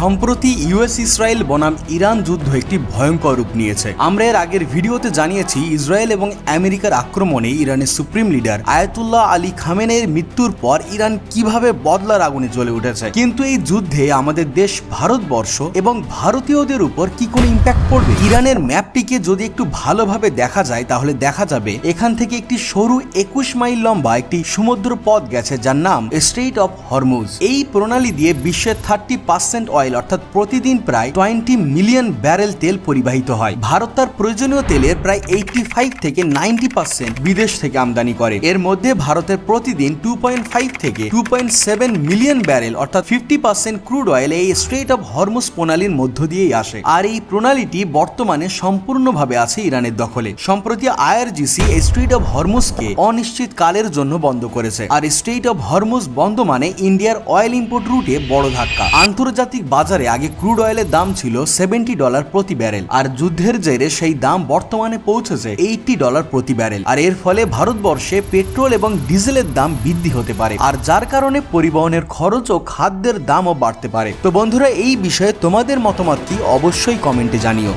সম্প্রতি US Israel বনাম Iran যুদ্ধ একটি ভয়ঙ্কর রূপ নিয়েছে। আমরা এর আগের ভিডিওতে জানিয়েছি ইসরায়েল এবং আমেরিকার আক্রমণে ইরানের সুপ্রিম লিডার আয়াতুল্লাহ আলী খামেনেইর মৃত্যুর পর ইরান কিভাবে বদলার আগুনে জ্বলে উঠেছে। কিন্তু এই যুদ্ধে আমাদের দেশ ভারতবর্ষ এবং ভারতীয়দের উপর কি কোনো ইম্প্যাক্ট পড়বে? ইরানের ম্যাপটিকে যদি একটু ভালোভাবে দেখা যায় তাহলে দেখা যাবে এখান থেকে একটি সরু 21 মাইল লম্বা একটি সমুদ্র পথ গেছে যার নাম স্ট্রেইট অফ হরমুজ। এই প্রণালী দিয়ে বিশ্বের 30% অয়েল অর্থাৎ প্রতিদিন প্রায় 20 মিলিয়ন ব্যারেল তেল পরিবাহিত হয়। ভারত তার প্রয়োজনীয় তেলের প্রায় 85 থেকে 90% বিদেশ থেকে আমদানি করে। এর মধ্যে ভারতের প্রতিদিন 2.5 থেকে 2.7 মিলিয়ন ব্যারেল অর্থাৎ 50% ক্রুড অয়েল এই স্ট্রেইট অফ হরমুজ প্রণালীর মধ্য দিয়েই আসে। আর এই প্রণালীটি বর্তমানে সম্পূর্ণভাবে আছে ইরানের দখলে। সম্প্রতি আইআরজিসি এই স্ট্রেইট অফ হরমুজকে অনিশ্চিত কালের জন্য বন্ধ করেছে। আর স্ট্রেইট অফ হরমুজ বন্ধ মানে ইন্ডিয়ার অয়েল ইম্পোর্ট রুটে বড় ধাক্কা। আন্তর্জাতিক বাজারে আগে ক্রুড অয়েলের দাম ছিল $70 প্রতি ব্যারেল, আর যুদ্ধের জেরে সেই দাম বর্তমানে পৌঁছেছে $80 প্রতি ব্যারেল। আর এর ফলে ভারতবর্ষে পেট্রোল এবং ডিজেলের দাম বৃদ্ধি হতে পারে, আর যার কারণে পরিবহনের খরচ ও খাদ্যের দামও বাড়তে পারে। তো বন্ধুরা, এই বিষয়ে তোমাদের মতামত কি অবশ্যই কমেন্টে জানিও।